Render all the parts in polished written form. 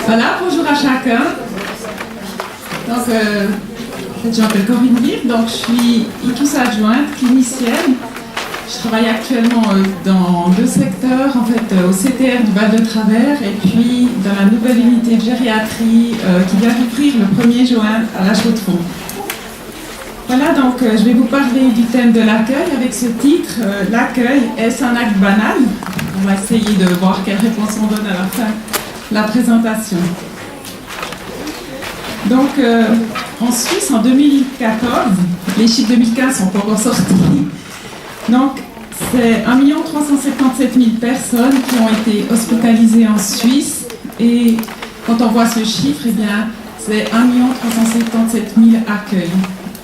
Voilà, bonjour à chacun. Donc, je m'appelle Corinne Vire, donc je suis ITUS adjointe, clinicienne. Je travaille actuellement dans deux secteurs, en fait au CTR du Val de Travers et puis dans la nouvelle unité de gériatrie qui vient d'ouvrir le 1er juin à La Chaux-de-Fonds. Voilà, donc je vais vous parler du thème de l'accueil avec ce titre, l'accueil, est-ce un acte banal? On va essayer de voir quelle réponse on donne à la fin de la présentation. Donc, en Suisse, en 2014, les chiffres 2015 sont pas encore sortis. Donc, c'est 1 377 000 personnes qui ont été hospitalisées en Suisse. Et quand on voit ce chiffre, eh bien, c'est 1 377 000 accueils.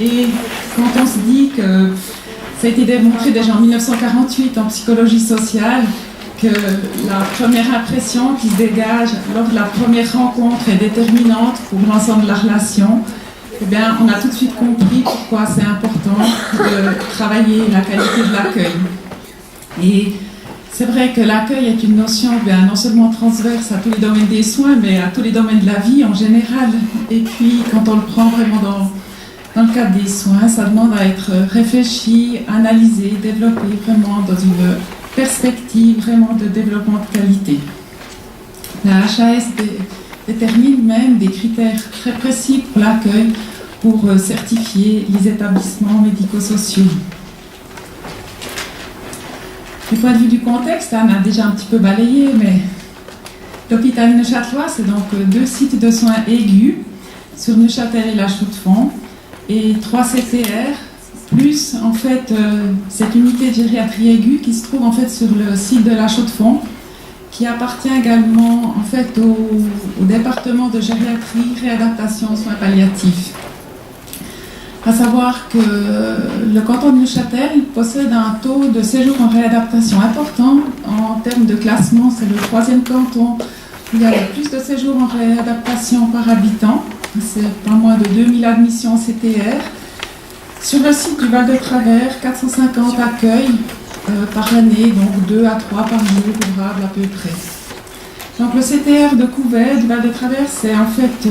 Et quand on se dit que ça a été démontré déjà en 1948 en psychologie sociale, que la première impression qui se dégage lors de la première rencontre est déterminante pour l'ensemble de la relation, eh bien, on a tout de suite compris pourquoi c'est important de travailler la qualité de l'accueil. Et c'est vrai que l'accueil est une notion non seulement transverse à tous les domaines des soins, mais à tous les domaines de la vie en général. Et puis, quand on le prend vraiment dans le cadre des soins, ça demande à être réfléchi, analysé, développé vraiment dans une perspective vraiment de développement de qualité. La HAS détermine même des critères très précis pour l'accueil, pour certifier les établissements médico-sociaux. Du point de vue du contexte, on a déjà un petit peu balayé, mais l'hôpital neuchâtelois, c'est donc 2 sites de soins aigus sur Neuchâtel et La Chaux-de-Fonds, et 3 CTR, plus en fait cette unité de gériatrie aiguë qui se trouve en fait sur le site de La Chaux-de-Fonds, qui appartient également en fait au département de gériatrie, réadaptation, soins palliatifs. À savoir que le canton de Neuchâtel possède un taux de séjour en réadaptation important en termes de classement. C'est le 3e canton où il y a le plus de séjours en réadaptation par habitant. C'est pas moins de 2000 admissions CTR. Sur le site du Val de Travers, 450 accueils par année, donc 2 à 3 par jour ouvrables à peu près. Donc le CTR de Couvet du Val de Travers, c'est en fait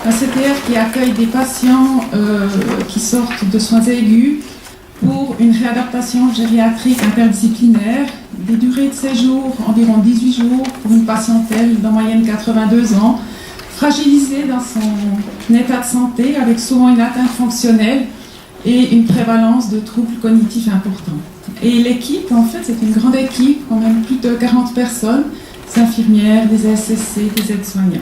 un CTR qui accueille des patients qui sortent de soins aigus pour une réadaptation gériatrique interdisciplinaire, des durées de séjour environ 18 jours pour une patientèle d'en moyenne 82 ans, fragilisée dans son état de santé avec souvent une atteinte fonctionnelle et une prévalence de troubles cognitifs importants. Et l'équipe, en fait, c'est une grande équipe, quand même plus de 40 personnes, des infirmières, des SSC, des aides-soignantes.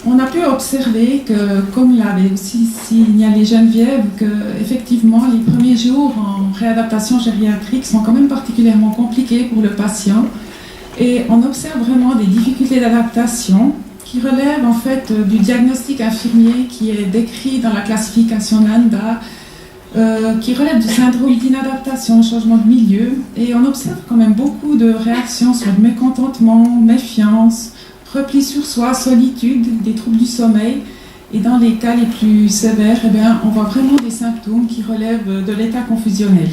On a pu observer que, comme l'avait aussi signalé Geneviève, qu'effectivement, les premiers jours en réadaptation gériatrique sont quand même particulièrement compliqués pour le patient. Et on observe vraiment des difficultés d'adaptation qui relèvent en fait du diagnostic infirmier qui est décrit dans la classification NANDA, qui relève du syndrome d'inadaptation, changement de milieu. Et on observe quand même beaucoup de réactions sur le mécontentement, méfiance, repli sur soi, solitude, des troubles du sommeil. Et dans les cas les plus sévères, eh bien, on voit vraiment des symptômes qui relèvent de l'état confusionnel.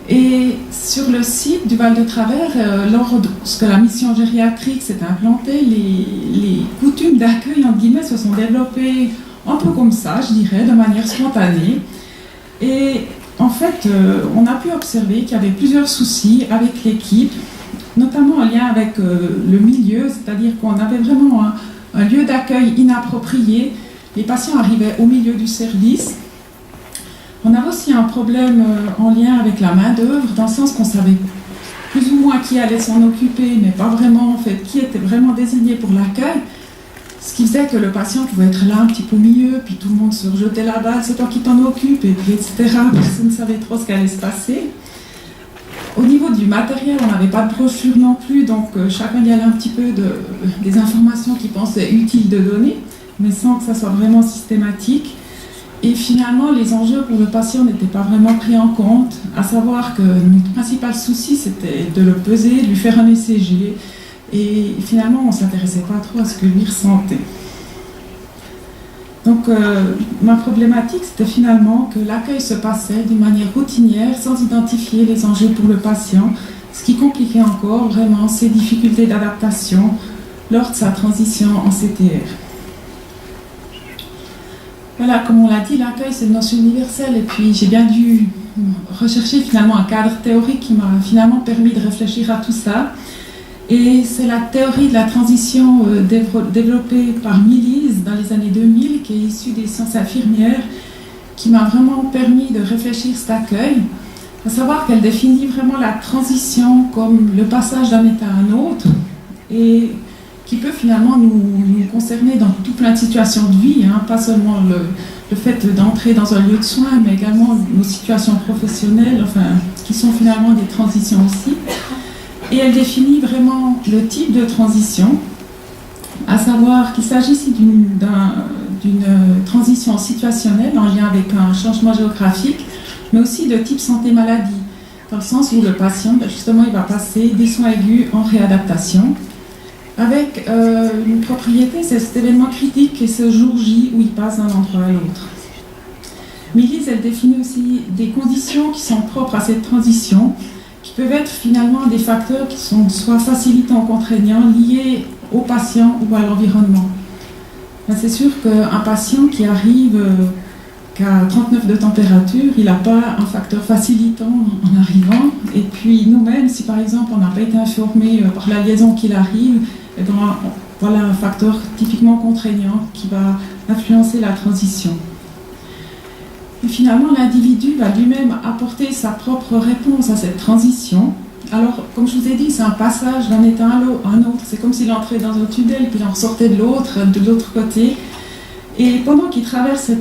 Et sur le site du Val de Travers, lorsque la mission gériatrique s'est implantée, les coutumes d'accueil, entre guillemets, se sont développées un peu comme ça, je dirais, de manière spontanée. Et en fait, on a pu observer qu'il y avait plusieurs soucis avec l'équipe, notamment en lien avec le milieu, c'est-à-dire qu'on avait vraiment un lieu d'accueil inapproprié. Les patients arrivaient au milieu du service. On avait aussi un problème en lien avec la main-d'œuvre, dans le sens qu'on savait plus ou moins qui allait s'en occuper, mais pas vraiment en fait qui était vraiment désigné pour l'accueil. Ce qui faisait que le patient pouvait être là un petit peu au milieu, puis tout le monde se rejetait la balle, c'est toi qui t'en occupes, et puis etc. Personne ne savait trop ce qui allait se passer. Au niveau du matériel, on n'avait pas de brochure non plus, donc chacun y allait un petit peu des informations qu'il pensait utiles de donner, mais sans que ça soit vraiment systématique. Et finalement, les enjeux pour le patient n'étaient pas vraiment pris en compte, à savoir que notre principal souci, c'était de le peser, de lui faire un ECG, et finalement, on ne s'intéressait pas trop à ce que lui ressentait. Donc, ma problématique, c'était finalement que l'accueil se passait d'une manière routinière, sans identifier les enjeux pour le patient, ce qui compliquait encore vraiment ses difficultés d'adaptation lors de sa transition en CTR. Voilà, comme on l'a dit, l'accueil c'est une notion universelle et puis j'ai bien dû rechercher finalement un cadre théorique qui m'a finalement permis de réfléchir à tout ça. Et c'est la théorie de la transition développée par Millise dans les années 2000, qui est issue des sciences infirmières, qui m'a vraiment permis de réfléchir cet accueil, à savoir qu'elle définit vraiment la transition comme le passage d'un état à un autre, et qui peut finalement nous concerner dans tout plein de situations de vie, hein, pas seulement le fait d'entrer dans un lieu de soins, mais également nos situations professionnelles, enfin, qui sont finalement des transitions aussi. Et elle définit vraiment le type de transition, à savoir qu'il s'agit ici d'une transition situationnelle en lien avec un changement géographique, mais aussi de type santé-maladie, dans le sens où le patient, justement, il va passer des soins aigus en réadaptation, avec une propriété, c'est cet événement critique et ce jour J où il passe d'un endroit à l'autre. Millise, elle définit aussi des conditions qui sont propres à cette transition, qui peuvent être finalement des facteurs qui sont soit facilitants ou contraignants, liés au patient ou à l'environnement. C'est sûr qu'un patient qui arrive qu'à 39 de température, il n'a pas un facteur facilitant en arrivant. Et puis nous-mêmes, si par exemple on n'a pas été informé par la liaison qu'il arrive, eh bien, voilà un facteur typiquement contraignant qui va influencer la transition. Et finalement, l'individu va lui-même apporter sa propre réponse à cette transition. Alors, comme je vous ai dit, c'est un passage d'un état à un autre. C'est comme s'il entrait dans un tunnel, puis il en sortait de l'autre côté. Et pendant qu'il traverse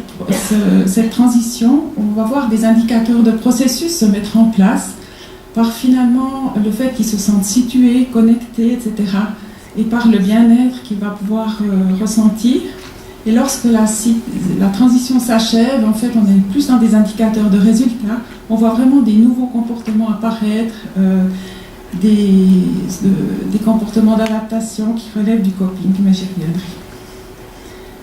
cette transition, on va voir des indicateurs de processus se mettre en place par finalement le fait qu'il se sente situé, connecté, etc. Et par le bien-être qu'il va pouvoir ressentir. Et lorsque la transition s'achève, en fait, on est plus dans des indicateurs de résultats. On voit vraiment des nouveaux comportements apparaître, des comportements d'adaptation qui relèvent du coping, mais j'y reviendrai.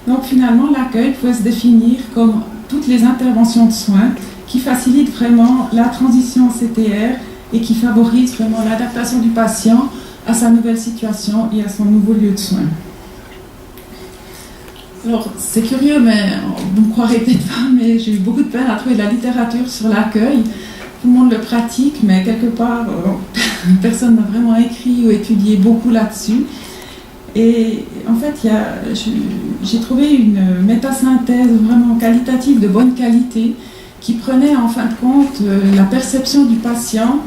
Donc finalement, l'accueil peut se définir comme toutes les interventions de soins qui facilitent vraiment la transition en CTR et qui favorisent vraiment l'adaptation du patient à sa nouvelle situation et à son nouveau lieu de soins. Alors, c'est curieux, mais vous me croirez peut-être pas, mais j'ai eu beaucoup de peine à trouver de la littérature sur l'accueil. Tout le monde le pratique, mais quelque part, personne n'a vraiment écrit ou étudié beaucoup là-dessus. Et en fait, j'ai trouvé une métasynthèse vraiment qualitative, de bonne qualité, qui prenait en fin de compte la perception du patient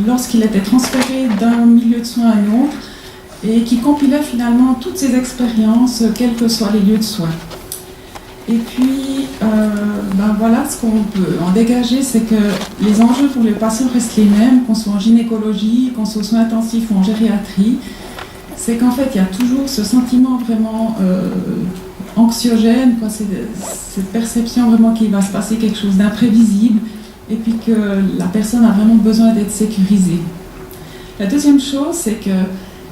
lorsqu'il était transféré d'un milieu de soins à un autre, et qui compilait finalement toutes ces expériences, quels que soient les lieux de soins. Et puis, voilà, ce qu'on peut en dégager, c'est que les enjeux pour les patients restent les mêmes, qu'on soit en gynécologie, qu'on soit aux soins intensifs ou en gériatrie. C'est qu'en fait, il y a toujours ce sentiment vraiment anxiogène, quoi, cette perception vraiment qu'il va se passer quelque chose d'imprévisible, et puis que la personne a vraiment besoin d'être sécurisée. La deuxième chose, c'est que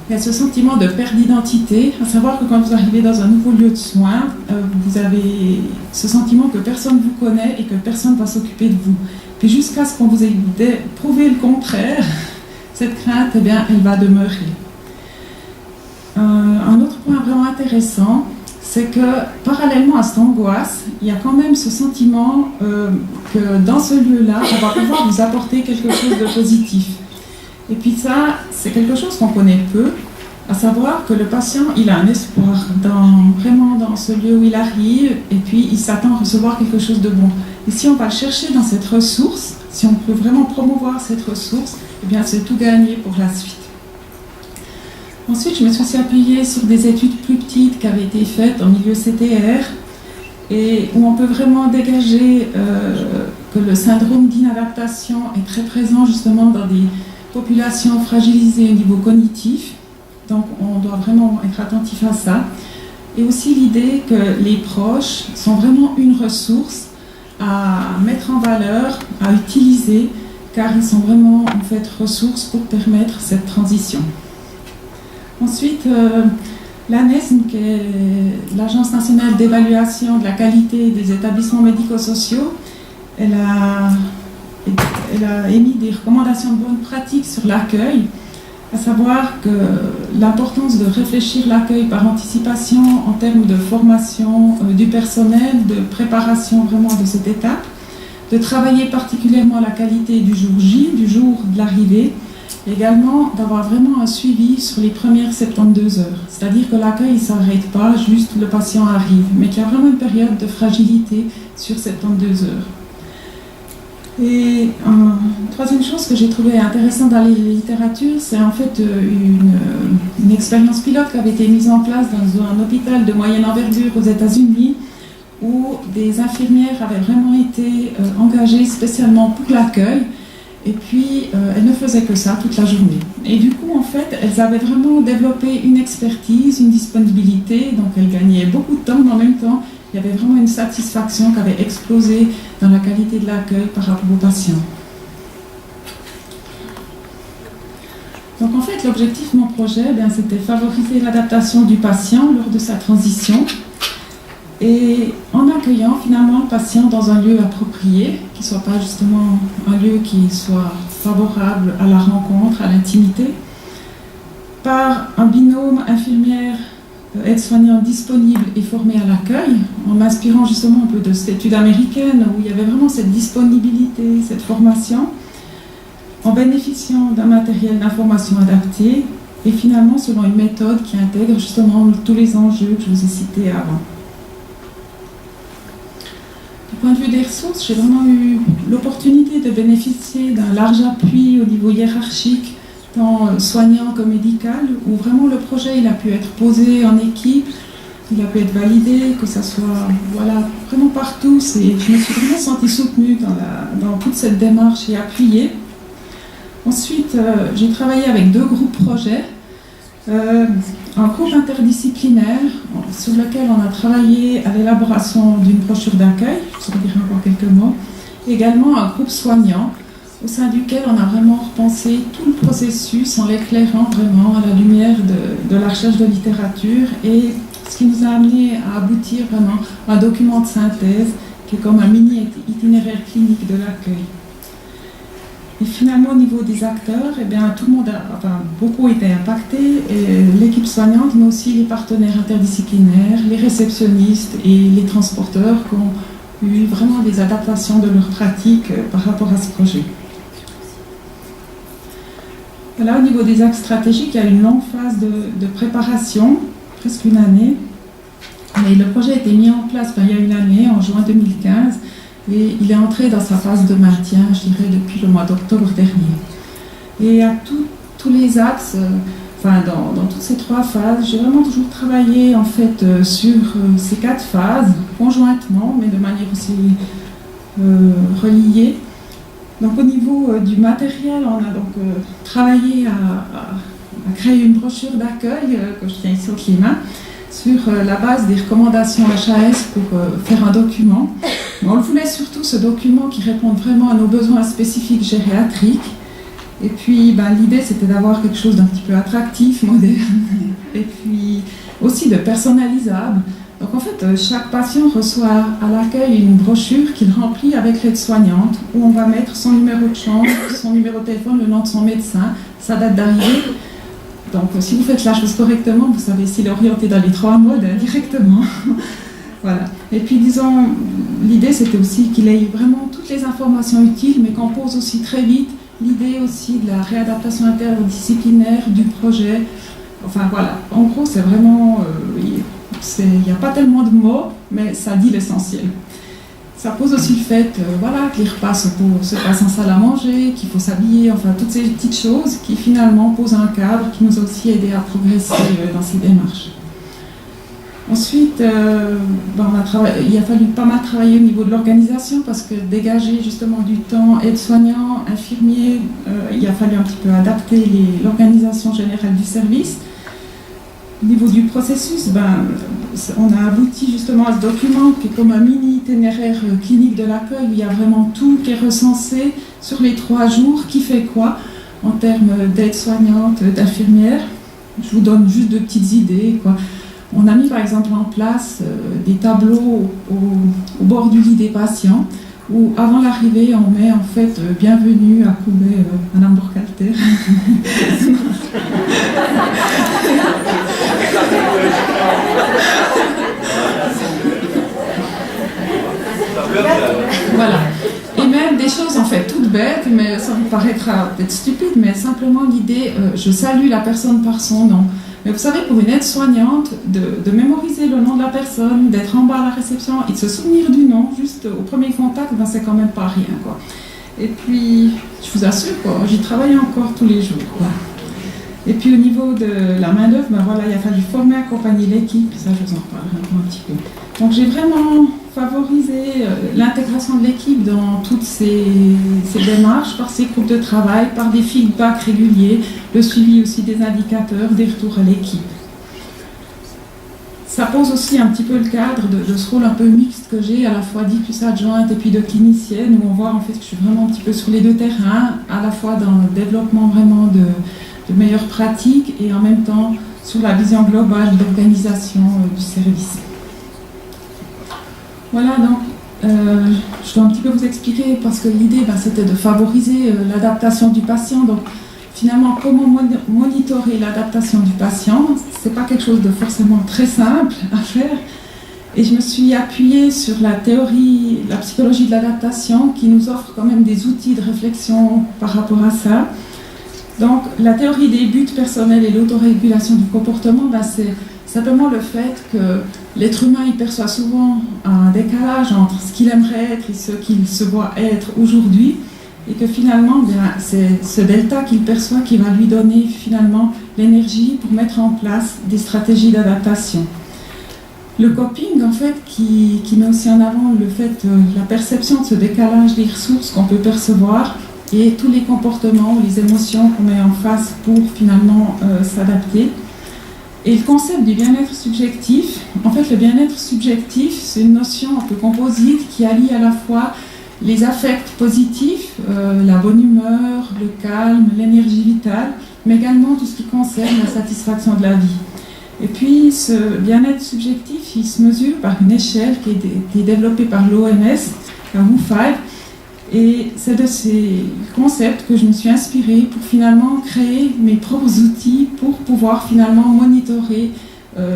il y a ce sentiment de perte d'identité, à savoir que quand vous arrivez dans un nouveau lieu de soins, vous avez ce sentiment que personne ne vous connaît et que personne ne va s'occuper de vous. Puis jusqu'à ce qu'on vous ait prouvé le contraire, cette crainte, eh bien, elle va demeurer. Un autre point vraiment intéressant, c'est que parallèlement à cette angoisse, il y a quand même ce sentiment que dans ce lieu-là, on va pouvoir vous apporter quelque chose de positif. Et puis ça, c'est quelque chose qu'on connaît peu, à savoir que le patient, il a un espoir vraiment dans ce lieu où il arrive, et puis il s'attend à recevoir quelque chose de bon. Et si on va le chercher dans cette ressource, si on peut vraiment promouvoir cette ressource, eh bien c'est tout gagné pour la suite. Ensuite, je me suis aussi appuyée sur des études plus petites qui avaient été faites en milieu CTR, et où on peut vraiment dégager que le syndrome d'inadaptation est très présent justement dans des population fragilisée au niveau cognitif, donc on doit vraiment être attentif à ça. Et aussi l'idée que les proches sont vraiment une ressource à mettre en valeur, à utiliser, car ils sont vraiment en fait ressources pour permettre cette transition. Ensuite, l'ANESM, qui est l'Agence nationale d'évaluation de la qualité des établissements médico-sociaux, elle a elle a émis des recommandations de bonne pratique sur l'accueil, à savoir que l'importance de réfléchir l'accueil par anticipation en termes de formation du personnel, de préparation vraiment de cette étape, de travailler particulièrement la qualité du jour J, du jour de l'arrivée, et également d'avoir vraiment un suivi sur les premières 72 heures. C'est-à-dire que l'accueil ne s'arrête pas, juste le patient arrive, mais qu'il y a vraiment une période de fragilité sur 72 heures. Et une troisième chose que j'ai trouvé intéressante dans la littérature, c'est en fait une expérience pilote qui avait été mise en place dans un hôpital de moyenne envergure aux États-Unis, où des infirmières avaient vraiment été engagées spécialement pour l'accueil, et puis elles ne faisaient que ça toute la journée. Et du coup, en fait, elles avaient vraiment développé une expertise, une disponibilité, donc elles gagnaient beaucoup de temps, mais en même temps, il y avait vraiment une satisfaction qui avait explosé dans la qualité de l'accueil par rapport aux patients. Donc en fait, l'objectif de mon projet, c'était favoriser l'adaptation du patient lors de sa transition, et en accueillant finalement le patient dans un lieu approprié, qui ne soit pas justement un lieu qui soit favorable à la rencontre, à l'intimité, par un binôme infirmière aide-soignant disponible et formé à l'accueil, en m'inspirant justement un peu de cette étude américaine où il y avait vraiment cette disponibilité, cette formation, en bénéficiant d'un matériel d'information adapté et finalement selon une méthode qui intègre justement tous les enjeux que je vous ai cités avant. Du point de vue des ressources, j'ai vraiment eu l'opportunité de bénéficier d'un large appui au niveau hiérarchique, tant soignant que médical, où vraiment le projet il a pu être posé en équipe, il a pu être validé, que ça soit vraiment par tous, et je me suis vraiment sentie soutenue dans toute cette démarche et appuyée. Ensuite, j'ai travaillé avec 2 groupes projets, un groupe interdisciplinaire sur lequel on a travaillé à l'élaboration d'une brochure d'accueil, je vous en dirai encore quelques mots, et également un groupe soignant, au sein duquel on a vraiment repensé tout le processus en l'éclairant vraiment à la lumière de la recherche de littérature, et ce qui nous a amené à aboutir vraiment à un document de synthèse qui est comme un mini itinéraire clinique de l'accueil. Et finalement, au niveau des acteurs, tout le monde beaucoup été impacté, et l'équipe soignante, mais aussi les partenaires interdisciplinaires, les réceptionnistes et les transporteurs qui ont eu vraiment des adaptations de leurs pratiques par rapport à ce projet. Là, au niveau des axes stratégiques, il y a une longue phase de préparation, presque une année. Mais le projet a été mis en place il y a une année, en juin 2015, et il est entré dans sa phase de maintien, je dirais, depuis le mois d'octobre dernier. Et à tous les axes, dans toutes ces 3 phases, j'ai vraiment toujours travaillé en fait sur ces 4 phases, conjointement, mais de manière aussi reliée. Donc au niveau du matériel, on a donc travaillé à créer une brochure d'accueil que je tiens ici entre les mains, sur la base des recommandations HAS pour faire un document. Mais on voulait surtout ce document qui réponde vraiment à nos besoins spécifiques gériatriques. Et puis l'idée c'était d'avoir quelque chose d'un petit peu attractif, moderne, et puis aussi de personnalisable. Donc en fait, chaque patient reçoit à l'accueil une brochure qu'il remplit avec l'aide-soignante, où on va mettre son numéro de chambre, son numéro de téléphone, le nom de son médecin, sa date d'arrivée. Donc si vous faites la chose correctement, vous savez s'il est orienté dans les 3 modes directement. Voilà. Et puis disons, l'idée c'était aussi qu'il ait vraiment toutes les informations utiles, mais qu'on pose aussi très vite l'idée aussi de la réadaptation interdisciplinaire du projet. Enfin voilà, en gros c'est vraiment... il n'y a pas tellement de mots, mais ça dit l'essentiel. Ça pose aussi le fait que les repas se passent en salle à manger, qu'il faut s'habiller, toutes ces petites choses qui finalement posent un cadre qui nous a aussi aidé à progresser dans ces démarches. Ensuite, il a fallu pas mal travailler au niveau de l'organisation parce que dégager justement du temps aide-soignant, infirmier, il a fallu un petit peu adapter l'organisation générale du service. Au niveau du processus, on a abouti justement à ce document qui est comme un mini itinéraire clinique de l'accueil où il y a vraiment tout qui est recensé sur les 3 jours, qui fait quoi en termes d'aide-soignante, d'infirmière. Je vous donne juste 2 petites idées, quoi. On a mis par exemple en place des tableaux au bord du lit des patients où avant l'arrivée, on met en fait bienvenue à Koubé, Madame Bourcalter. Voilà. Et même des choses en fait toutes bêtes, mais ça vous paraîtra peut-être stupide, mais simplement l'idée, je salue la personne par son nom. Mais vous savez, pour une aide-soignante, de mémoriser le nom de la personne, d'être en bas à la réception et de se souvenir du nom, juste au premier contact, ben, c'est quand même pas rien, quoi. Et puis, je vous assure, quoi, j'y travaille encore tous les jours, quoi. Et puis au niveau de la main-d'œuvre, ben voilà, il a fallu former, accompagner l'équipe, ça je vous en reparlerai un petit peu. Donc j'ai vraiment favorisé l'intégration de l'équipe dans toutes ces démarches, par ces groupes de travail, par des feedbacks réguliers, le suivi aussi des indicateurs, des retours à l'équipe. Ça pose aussi un petit peu le cadre de ce rôle un peu mixte que j'ai, à la fois d'IPUS adjointe et puis de clinicienne, où on voit en fait que je suis vraiment un petit peu sur les deux terrains, à la fois dans le développement vraiment de meilleures pratiques et en même temps sur la vision globale d'organisation du service. Voilà, donc je dois un petit peu vous expliquer parce que l'idée c'était de favoriser l'adaptation du patient. Donc finalement, comment monitorer l'adaptation du patient, c'est pas quelque chose de forcément très simple à faire. Et je me suis appuyée sur la théorie, la psychologie de l'adaptation qui nous offre quand même des outils de réflexion par rapport à ça. Donc, la théorie des buts personnels et l'autorégulation du comportement, c'est simplement le fait que l'être humain il perçoit souvent un décalage entre ce qu'il aimerait être et ce qu'il se voit être aujourd'hui, et que finalement, c'est ce delta qu'il perçoit qui va lui donner finalement l'énergie pour mettre en place des stratégies d'adaptation. Le coping, en fait, qui met aussi en avant le fait, la perception de ce décalage des ressources qu'on peut percevoir, et tous les comportements ou les émotions qu'on met en face pour finalement s'adapter. Et le concept du bien-être subjectif, en fait le bien-être subjectif, c'est une notion un peu composite qui allie à la fois les affects positifs, la bonne humeur, le calme, l'énergie vitale, mais également tout ce qui concerne la satisfaction de la vie. Et puis ce bien-être subjectif, il se mesure par une échelle qui est développée par l'OMS, la WHO5. Et c'est de ces concepts que je me suis inspirée pour finalement créer mes propres outils pour pouvoir finalement monitorer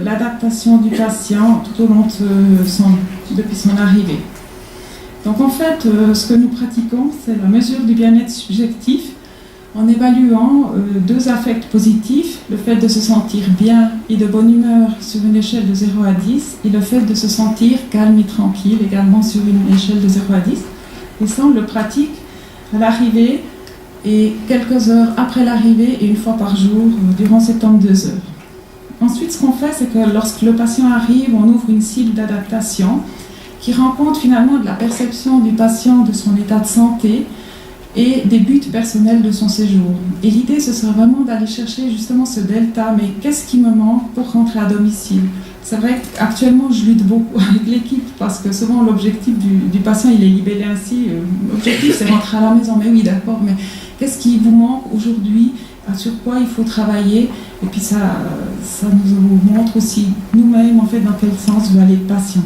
l'adaptation du patient tout au long depuis son arrivée. Donc en fait, ce que nous pratiquons, c'est la mesure du bien-être subjectif en évaluant deux affects positifs, le fait de se sentir bien et de bonne humeur sur une échelle de 0 à 10 et le fait de se sentir calme et tranquille également sur une échelle de 0 à 10. Et ça, on le pratique à l'arrivée et quelques heures après l'arrivée et une fois par jour durant 72 heures. Ensuite, ce qu'on fait, c'est que lorsque le patient arrive, on ouvre une cible d'adaptation qui rend compte finalement de la perception du patient de son état de santé et des buts personnels de son séjour. Et l'idée, ce sera vraiment d'aller chercher justement ce delta, mais qu'est-ce qui me manque pour rentrer à domicile ? C'est vrai qu'actuellement, je lutte beaucoup avec l'équipe parce que souvent l'objectif du patient, il est libellé ainsi. L'objectif, c'est rentrer à la maison. Mais oui, d'accord, mais qu'est-ce qui vous manque aujourd'hui ? Sur quoi il faut travailler ? Et puis ça nous montre aussi nous-mêmes, en fait, dans quel sens veut aller le patient.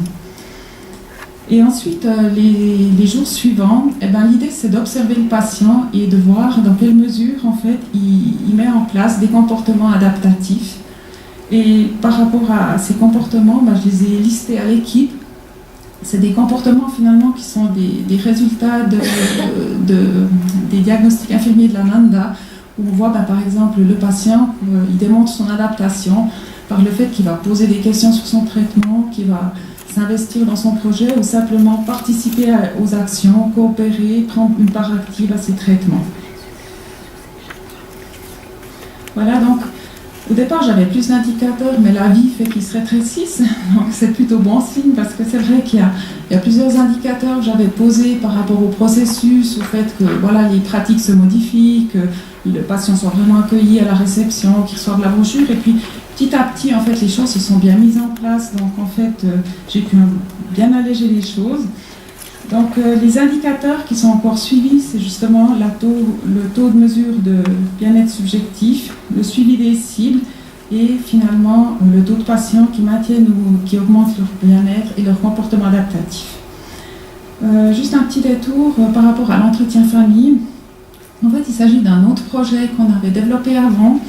Et ensuite, les jours suivants, l'idée, c'est d'observer le patient et de voir dans quelle mesure, en fait, il met en place des comportements adaptatifs. Et par rapport à ces comportements, je les ai listés à l'équipe. C'est des comportements finalement qui sont des résultats des diagnostics infirmiers de la NANDA, où on voit par exemple le patient, il démontre son adaptation par le fait qu'il va poser des questions sur son traitement, qu'il va s'investir dans son projet ou simplement participer aux actions, coopérer, prendre une part active à ses traitements. Voilà, donc au départ, j'avais plus d'indicateurs, mais la vie fait qu'ils se rétrécissent, donc c'est plutôt bon signe, parce que c'est vrai qu'il y a plusieurs indicateurs que j'avais posés par rapport au processus, au fait que les pratiques se modifient, que le patient soit vraiment accueilli à la réception, qu'il reçoive la brochure, et puis petit à petit, en fait, les choses se sont bien mises en place, donc en fait, j'ai pu bien alléger les choses. Donc les indicateurs qui sont encore suivis, c'est justement le taux de mesure de bien-être subjectif, le suivi des cibles et finalement le taux de patients qui maintiennent ou qui augmentent leur bien-être et leur comportement adaptatif. Juste un petit détour par rapport à l'entretien famille. En fait, il s'agit d'un autre projet qu'on avait développé avant,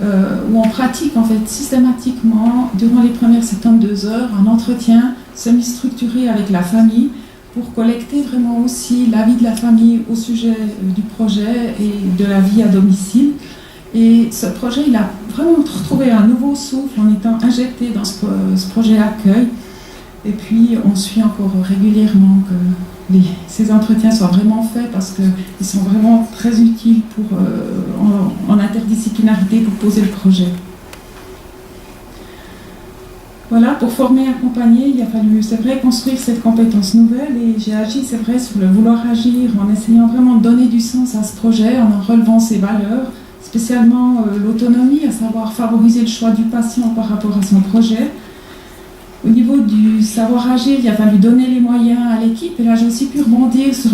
où on pratique en fait systématiquement, durant les premières 72 heures, un entretien semi-structuré avec la famille pour collecter vraiment aussi l'avis de la famille au sujet du projet et de la vie à domicile. Et ce projet, il a vraiment retrouvé un nouveau souffle en étant injecté dans ce projet accueil. Et puis, on suit encore régulièrement que ces entretiens soient vraiment faits parce qu'ils sont vraiment très utiles en interdisciplinarité pour poser le projet. Voilà, pour former et accompagner, il a fallu, c'est vrai, construire cette compétence nouvelle et j'ai agi, c'est vrai, sur le vouloir agir en essayant vraiment de donner du sens à ce projet, en relevant ses valeurs, spécialement l'autonomie, à savoir favoriser le choix du patient par rapport à son projet. Au niveau du savoir agir, il a fallu donner les moyens à l'équipe et là j'ai aussi pu rebondir sur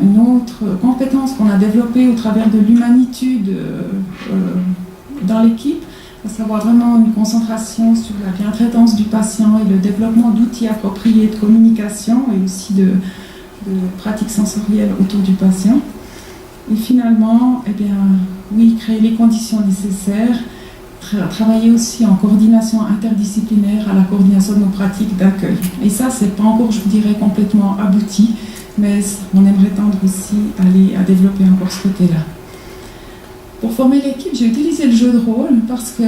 une autre compétence qu'on a développée au travers de l'humanitude dans l'équipe, à savoir vraiment une concentration sur la bientraitance du patient et le développement d'outils appropriés de communication et aussi de pratiques sensorielles autour du patient. Et finalement, eh bien, oui, créer les conditions nécessaires, travailler aussi en coordination interdisciplinaire à la coordination de nos pratiques d'accueil. Et ça, c'est pas encore, je vous dirais, complètement abouti, mais on aimerait tendre aussi aller à développer encore ce côté-là. Pour former l'équipe, j'ai utilisé le jeu de rôle parce que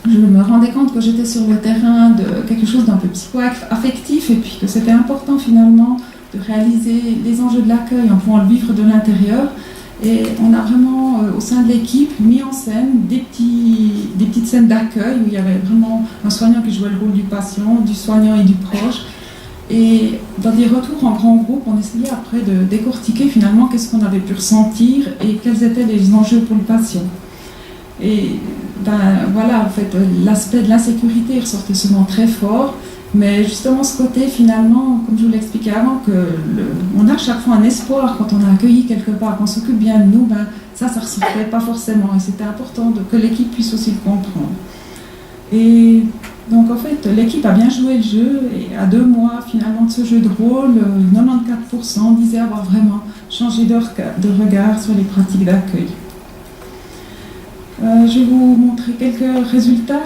je me rendais compte que j'étais sur le terrain de quelque chose d'un peu psycho-affectif et puis que c'était important finalement de réaliser les enjeux de l'accueil en pouvant le vivre de l'intérieur. Et on a vraiment, au sein de l'équipe, mis en scène des petites scènes d'accueil où il y avait vraiment un soignant qui jouait le rôle du patient, du soignant et du proche. Et dans des retours en grand groupe, on essayait après de décortiquer finalement qu'est-ce qu'on avait pu ressentir et quels étaient les enjeux pour le patient. Et voilà, en fait, l'aspect de l'insécurité ressortait souvent très fort, mais justement ce côté finalement, comme je vous l'expliquais avant, on a chaque fois un espoir quand on a accueilli quelque part, qu'on s'occupe bien de nous, ça ne ressortait pas forcément et c'était important que l'équipe puisse aussi le comprendre. Et donc en fait, l'équipe a bien joué le jeu et à 2 mois finalement de ce jeu de rôle, 94% disaient avoir vraiment changé de regard sur les pratiques d'accueil. Je vais vous montrer quelques résultats.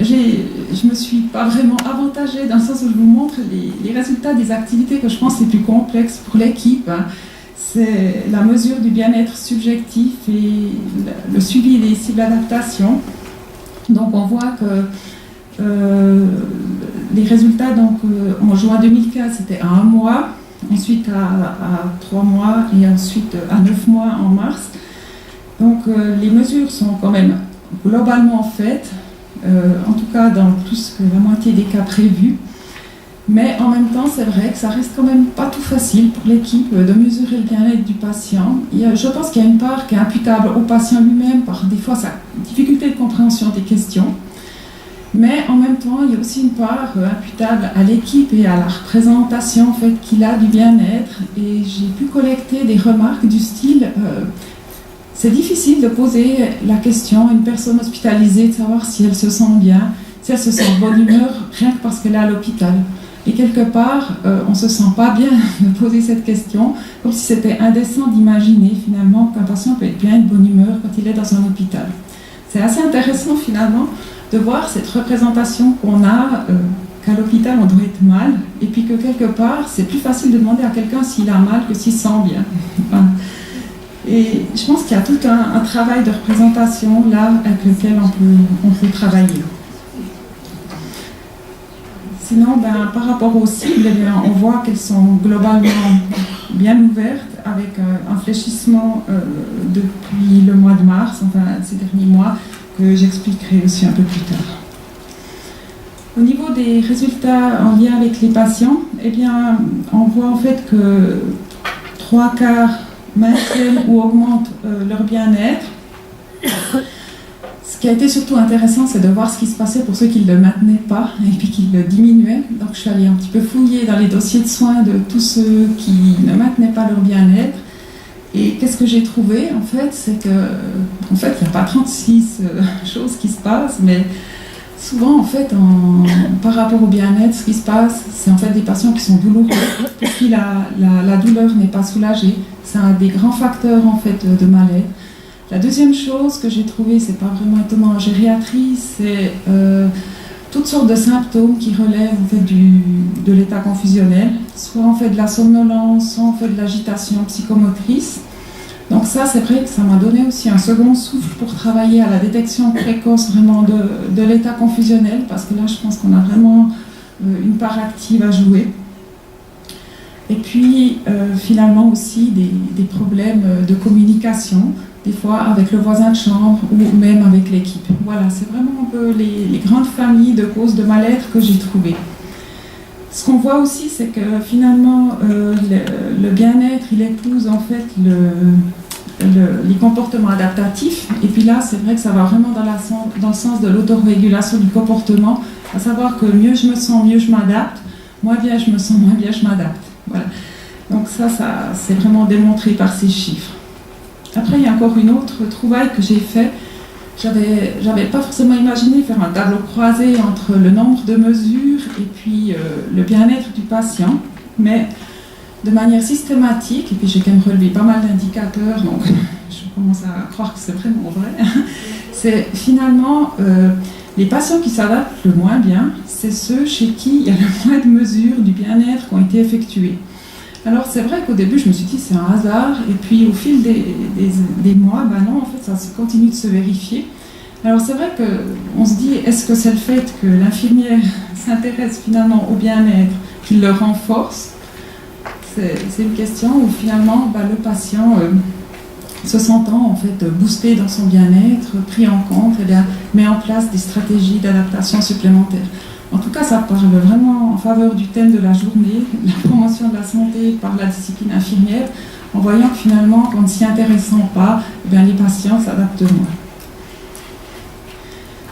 Je ne me suis pas vraiment avantagée dans le sens où je vous montre les résultats des activités que je pense les plus complexes pour l'équipe. C'est la mesure du bien-être subjectif et le suivi des cibles d'adaptation. Donc on voit que les résultats donc, en juin 2015 c'était à 1 mois, ensuite à 3 mois et ensuite à 9 mois en mars. Donc les mesures sont quand même globalement faites, en tout cas dans plus que la moitié des cas prévus. Mais en même temps, c'est vrai que ça reste quand même pas tout facile pour l'équipe de mesurer le bien-être du patient. Je pense qu'il y a une part qui est imputable au patient lui-même par des fois sa difficulté de compréhension des questions. Mais en même temps, il y a aussi une part imputable à l'équipe et à la représentation en fait, qu'il a du bien-être. Et j'ai pu collecter des remarques du style c'est difficile de poser la question à une personne hospitalisée de savoir si elle se sent bien, si elle se sent en bonne humeur, rien que parce qu'elle est à l'hôpital. Et quelque part, on ne se sent pas bien de poser cette question, comme si c'était indécent d'imaginer finalement qu'un patient peut être bien de bonne humeur quand il est dans un hôpital. C'est assez intéressant finalement de voir cette représentation qu'on a qu'à l'hôpital on doit être mal, et puis que quelque part c'est plus facile de demander à quelqu'un s'il a mal que s'il sent bien. Enfin, et je pense qu'il y a tout un travail de représentation là avec lequel on peut travailler. Sinon, par rapport aux cibles, on voit qu'elles sont globalement bien ouvertes avec un fléchissement depuis le mois de mars, enfin ces derniers mois, que j'expliquerai aussi un peu plus tard. Au niveau des résultats en lien avec les patients, eh bien, on voit en fait que 3/4 maintiennent ou augmentent leur bien-être. Ce qui a été surtout intéressant, c'est de voir ce qui se passait pour ceux qui ne le maintenaient pas et puis qui le diminuaient. Donc je suis allée un petit peu fouiller dans les dossiers de soins de tous ceux qui ne maintenaient pas leur bien-être. Et qu'est-ce que j'ai trouvé en fait, c'est que en fait, il n'y a pas 36 choses qui se passent, mais Souvent, en fait, par rapport au bien-être, ce qui se passe, c'est en fait des patients qui sont douloureux, pour qui la douleur n'est pas soulagée. C'est un des grands facteurs en fait de mal-être. La deuxième chose que j'ai trouvée, c'est pas vraiment étonnant en gériatrie, c'est toutes sortes de symptômes qui relèvent en fait de l'état confusionnel, soit en fait de la somnolence, soit en fait de l'agitation psychomotrice. Donc ça, c'est vrai que ça m'a donné aussi un second souffle pour travailler à la détection précoce vraiment de l'état confusionnel, parce que là, je pense qu'on a vraiment une part active à jouer. Et puis, finalement aussi, des problèmes de communication, des fois avec le voisin de chambre ou même avec l'équipe. Voilà, c'est vraiment un peu les grandes familles de causes de mal-être que j'ai trouvées. Ce qu'on voit aussi, c'est que finalement, le bien-être, il épouse en fait les comportements adaptatifs. Et puis là, c'est vrai que ça va vraiment dans le sens de l'autorégulation du comportement, à savoir que mieux je me sens, mieux je m'adapte, moins bien je me sens, moins bien je m'adapte. Voilà. Donc ça c'est vraiment démontré par ces chiffres. Après, il y a encore une autre trouvaille que j'ai fait. J'avais pas forcément imaginé faire un tableau croisé entre le nombre de mesures et puis le bien-être du patient, mais de manière systématique, et puis j'ai quand même relevé pas mal d'indicateurs, donc je commence à croire que c'est vraiment vrai, c'est finalement les patients qui s'adaptent le moins bien, c'est ceux chez qui il y a le moins de mesures du bien-être qui ont été effectuées. Alors c'est vrai qu'au début je me suis dit c'est un hasard, et puis au fil des mois, ben non, en fait ça continue de se vérifier. Alors c'est vrai qu'on se dit, est-ce que c'est le fait que l'infirmière s'intéresse finalement au bien-être qui le renforce? C'est une question où finalement le patient, se sentant en fait boosté dans son bien-être, pris en compte, met en place des stratégies d'adaptation supplémentaires. En tout cas, ça parle vraiment en faveur du thème de la journée, la promotion de la santé par la discipline infirmière, en voyant que finalement, qu'en ne s'y intéressant pas, les patients s'adaptent moins.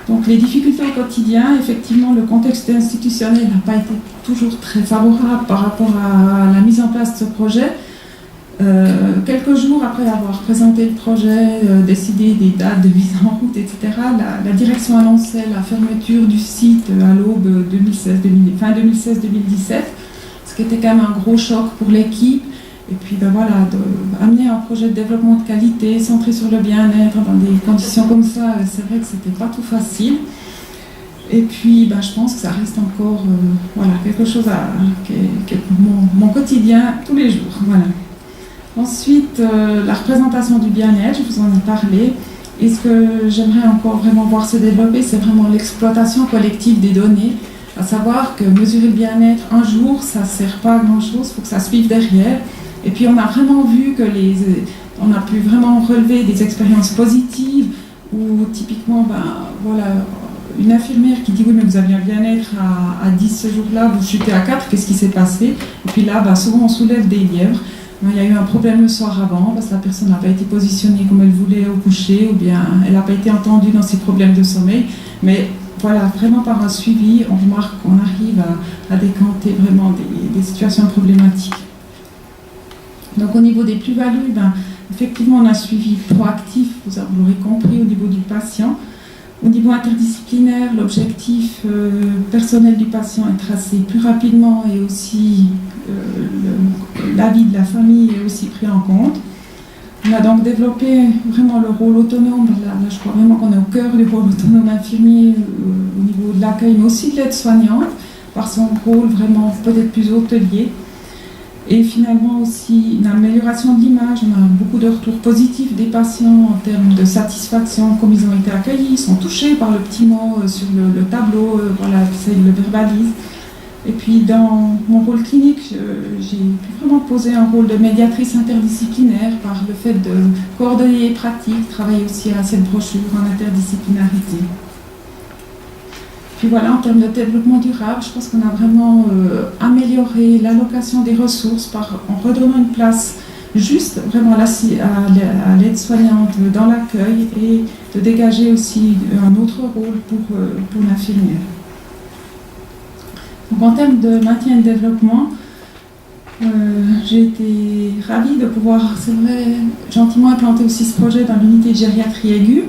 Donc les difficultés au quotidien, effectivement, le contexte institutionnel n'a pas été toujours très favorable par rapport à la mise en place de ce projet. Quelques jours après avoir présenté le projet, décidé des dates de mise en route, etc., la direction annonçait la fermeture du site à l'aube fin 2016-2017, ce qui était quand même un gros choc pour l'équipe. Et puis amener un projet de développement de qualité centré sur le bien-être dans des conditions comme ça, c'est vrai que c'était pas tout facile. Et puis je pense que ça reste encore quelque chose qui est mon quotidien tous les jours. Voilà. Ensuite, la représentation du bien-être, je vous en ai parlé. Et ce que j'aimerais encore vraiment voir se développer, c'est vraiment l'exploitation collective des données, à savoir que mesurer le bien-être un jour, ça ne sert pas à grand-chose, il faut que ça suive derrière. Et puis on a vraiment vu que on a pu vraiment relever des expériences positives où typiquement, une infirmière qui dit oui mais vous aviez un bien-être à 10 ce jour-là, vous chutez à 4, qu'est-ce qui s'est passé? Et puis là, souvent on soulève des lièvres. Il y a eu un problème le soir avant parce que la personne n'a pas été positionnée comme elle voulait au coucher, ou bien elle n'a pas été entendue dans ses problèmes de sommeil. Mais voilà, vraiment par un suivi, on remarque qu'on arrive à décanter vraiment des situations problématiques. Donc au niveau des plus-values, effectivement on a un suivi proactif, vous l'aurez compris, au niveau du patient. Au niveau interdisciplinaire, l'objectif personnel du patient est tracé plus rapidement, et aussi l'avis de la famille est aussi pris en compte. On a donc développé vraiment le rôle autonome. Là, je crois vraiment qu'on est au cœur du rôle autonome infirmier au niveau de l'accueil, mais aussi de l'aide-soignante, par son rôle vraiment peut-être plus hôtelier. Et finalement aussi une amélioration de l'image. On a beaucoup de retours positifs des patients en termes de satisfaction, comme ils ont été accueillis, ils sont touchés par le petit mot sur le tableau, ça ils le verbalisent. Et puis dans mon rôle clinique, j'ai pu vraiment poser un rôle de médiatrice interdisciplinaire par le fait de coordonner les pratiques, travailler aussi à cette brochure en interdisciplinarité. Puis voilà, en termes de développement durable, je pense qu'on a vraiment amélioré l'allocation des ressources en redonnant une place juste vraiment à l'aide-soignante dans l'accueil, et de dégager aussi un autre rôle pour l'infirmière. Donc en termes de maintien et de développement, j'ai été ravie de pouvoir, c'est vrai, gentiment implanter aussi ce projet dans l'unité de gériatrie aiguë.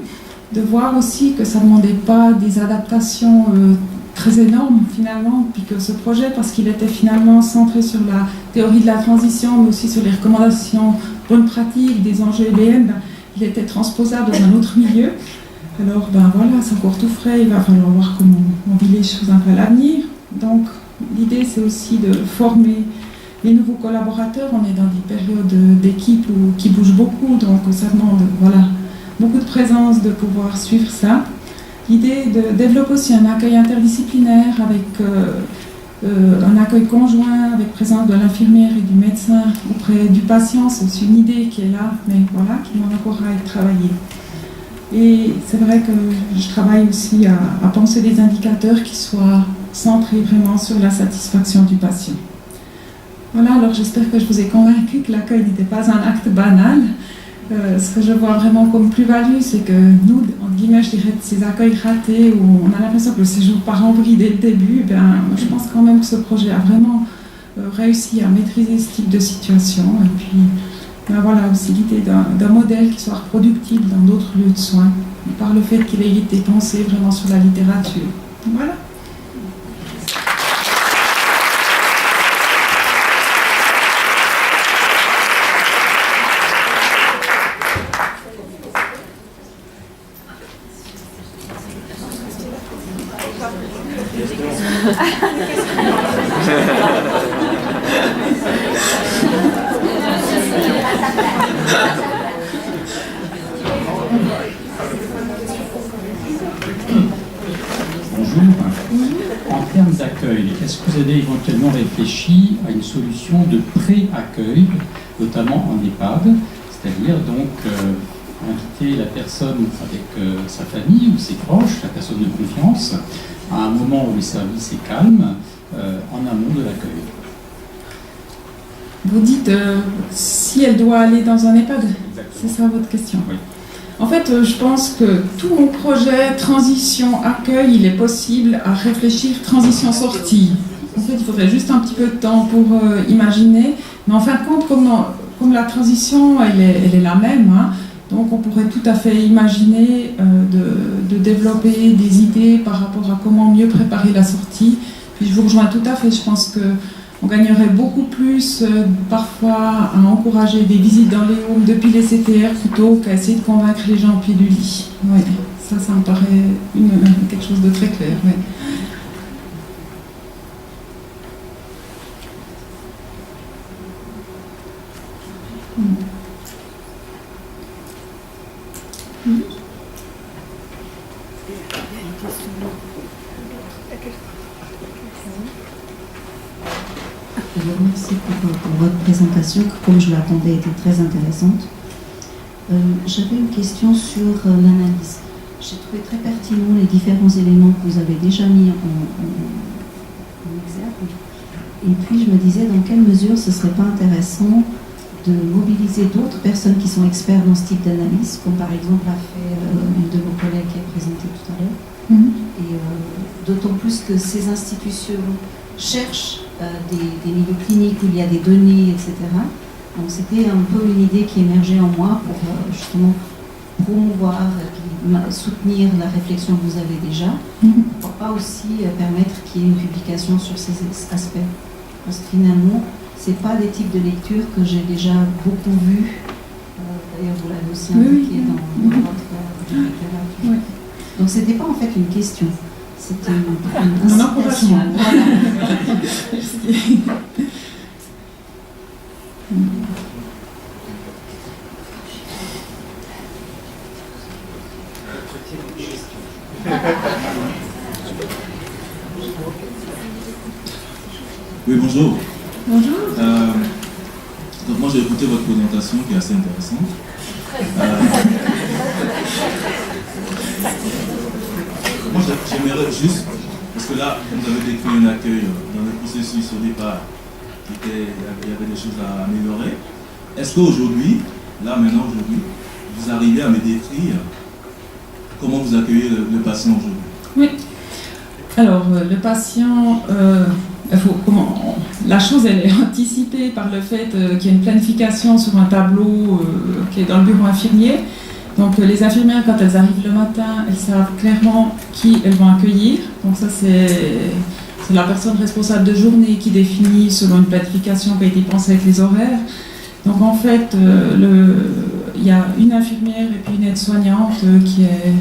de voir aussi que ça ne demandait pas des adaptations très énormes finalement, puis que ce projet, parce qu'il était finalement centré sur la théorie de la transition, mais aussi sur les recommandations bonnes pratiques, des enjeux EBM, ben, il était transposable dans un autre milieu. Alors ben voilà, c'est encore tout frais, il va falloir voir comment on vit les choses un peu à l'avenir. Donc l'idée c'est aussi de former les nouveaux collaborateurs. On est dans des périodes d'équipe qui bougent beaucoup, donc ça demande voilà, beaucoup de présence, de pouvoir suivre ça. L'idée de développer aussi un accueil interdisciplinaire avec un accueil conjoint avec présence de l'infirmière et du médecin auprès du patient, c'est aussi une idée qui est là, mais voilà, qui doit encore à être travaillée. Et c'est vrai que je travaille aussi à penser des indicateurs qui soient centrés vraiment sur la satisfaction du patient. Voilà, alors j'espère que je vous ai convaincu que l'accueil n'était pas un acte banal. Ce que je vois vraiment comme plus-value, c'est que nous, entre guillemets, je dirais de ces accueils ratés où on a l'impression que le séjour part en vrille dès le début, ben, je pense quand même que ce projet a vraiment réussi à maîtriser ce type de situation. Et puis, ben voilà aussi l'idée d'un modèle qui soit reproductible dans d'autres lieux de soins, par le fait qu'il ait été pensé vraiment sur la littérature. Voilà. Bonjour. En termes d'accueil, est-ce que vous avez éventuellement réfléchi à une solution de pré-accueil, notamment en EHPAD, c'est-à-dire donc inviter la personne avec sa famille ou ses proches, la personne de confiance, à un moment où le service est calme, en amont de l'accueil? Vous dites si elle doit aller dans un EHPAD, c'est ça votre question? Oui. En fait, je pense que tout mon projet transition-accueil, il est possible à réfléchir transition-sortie. En fait, il faudrait juste un petit peu de temps pour imaginer. Mais en fin de compte, comme la transition, elle est la même, hein, donc on pourrait tout à fait imaginer de développer des idées par rapport à comment mieux préparer la sortie. Puis je vous rejoins tout à fait, je pense que on gagnerait beaucoup plus parfois à encourager des visites dans les homes depuis les CTR plutôt qu'à essayer de convaincre les gens au pied du lit. Ouais, ça me paraît quelque chose de très clair. Ouais. Je vous remercie pour votre présentation, qui, comme je l'attendais, était très intéressante. J'avais une question sur l'analyse. J'ai trouvé très pertinent les différents éléments que vous avez déjà mis en exergue. Et puis je me disais dans quelle mesure ce ne serait pas intéressant de mobiliser d'autres personnes qui sont experts dans ce type d'analyse, comme par exemple l'a fait une de vos collègues qui a présenté tout à l'heure. Et d'autant plus que ces institutions cherchent des milieux cliniques où il y a des données, etc. Donc c'était un peu une idée qui émergeait en moi pour justement promouvoir et soutenir la réflexion que vous avez déjà. Pourquoi pas aussi permettre qu'il y ait une publication sur ces aspects. Parce que finalement, ce n'est pas des types de lectures que j'ai déjà beaucoup vues. D'ailleurs, vous l'avez aussi indiqué dans votre littérature. Oui. Donc ce n'était pas en fait une question. C'était une encouragement. Voilà. Oui, bonjour. Bonjour. Donc moi j'ai écouté votre présentation qui est assez intéressante. Moi j'aimerais juste, parce que là vous avez décrit un accueil dans le processus au départ, il y avait des choses à améliorer. Est-ce qu'aujourd'hui, là maintenant aujourd'hui, vous arrivez à me décrire comment vous accueillez le patient aujourd'hui? Oui. Alors le patient, la chose elle est anticipée par le fait qu'il y a une planification sur un tableau qui est dans le bureau infirmier. Donc les infirmières, quand elles arrivent le matin, elles savent clairement qui elles vont accueillir. Donc ça, c'est la personne responsable de journée qui définit selon une planification qui a été pensée avec les horaires. Donc en fait, il y a une infirmière et puis une aide-soignante qui est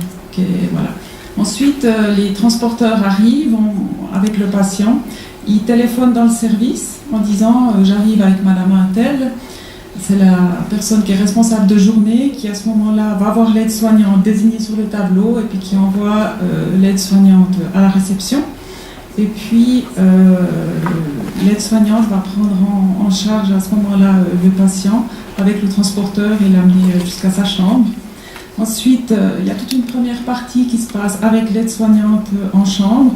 voilà. Ensuite, les transporteurs arrivent avec le patient. Ils téléphonent dans le service en disant j'arrive avec madame Intel. C'est la personne qui est responsable de journée qui à ce moment-là va voir l'aide-soignante désignée sur le tableau et puis qui envoie l'aide-soignante à la réception. Et puis l'aide-soignante va prendre en charge à ce moment-là le patient avec le transporteur et l'amener jusqu'à sa chambre. Ensuite, il y a toute une première partie qui se passe avec l'aide-soignante en chambre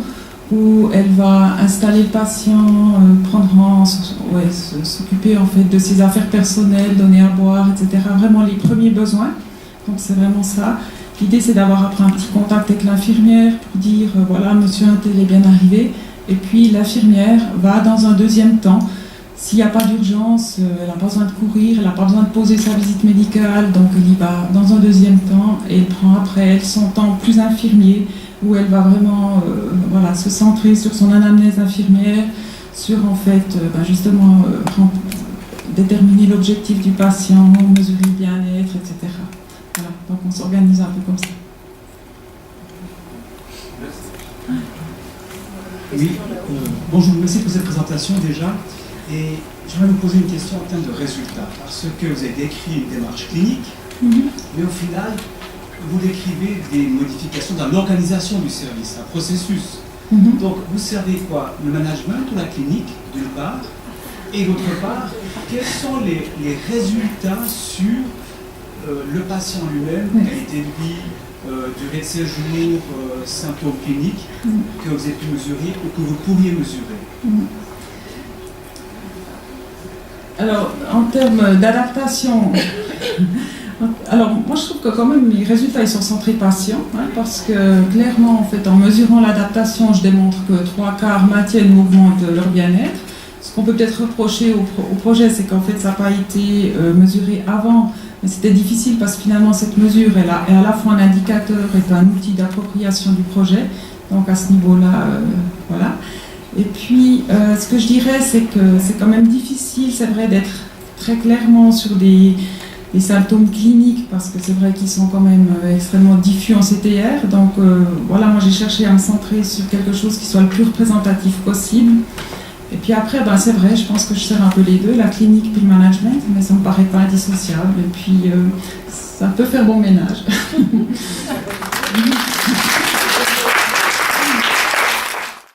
où elle va installer le patient, s'occuper en fait de ses affaires personnelles, donner à boire, etc. Vraiment les premiers besoins. Donc c'est vraiment ça. L'idée c'est d'avoir après un petit contact avec l'infirmière pour dire voilà, monsieur Intel est bien arrivé. Et puis l'infirmière va dans un deuxième temps. S'il n'y a pas d'urgence, elle n'a pas besoin de courir, elle n'a pas besoin de poser sa visite médicale, donc elle y va dans un deuxième temps et elle prend après elle son temps plus infirmier où elle va vraiment se centrer sur son anamnèse infirmière, sur en fait justement déterminer l'objectif du patient, mesurer le bien-être, etc. Voilà, donc on s'organise un peu comme ça. Oui, bonjour, merci pour cette présentation déjà. Et j'aimerais vous poser une question en termes de résultats, parce que vous avez décrit une démarche clinique, mais au final, vous décrivez des modifications dans l'organisation du service, un processus. Donc, vous servez quoi? Le management ou la clinique, d'une part, et d'autre part, quels sont les résultats sur le patient lui-même, qualité de vie, durée de séjour, symptômes cliniques que vous avez pu mesurer ou que vous pourriez mesurer? Alors, en termes d'adaptation, alors moi je trouve que quand même les résultats ils sont centrés patients, parce que clairement en fait en mesurant l'adaptation, je démontre que 3/4 maintiennent ou augmentent leur bien-être. Ce qu'on peut peut-être reprocher au projet, c'est qu'en fait ça n'a pas été mesuré avant, mais c'était difficile parce que finalement cette mesure est à la fois un indicateur et un outil d'appropriation du projet. Donc à ce niveau-là, voilà. Et puis, ce que je dirais, c'est que c'est quand même difficile, c'est vrai, d'être très clairement sur des symptômes cliniques, parce que c'est vrai qu'ils sont quand même extrêmement diffus en CTR. Donc, voilà, moi j'ai cherché à me centrer sur quelque chose qui soit le plus représentatif possible. Et puis après, c'est vrai, je pense que je sers un peu les deux, la clinique puis le management, mais ça me paraît pas indissociable. Et puis, ça peut faire bon ménage.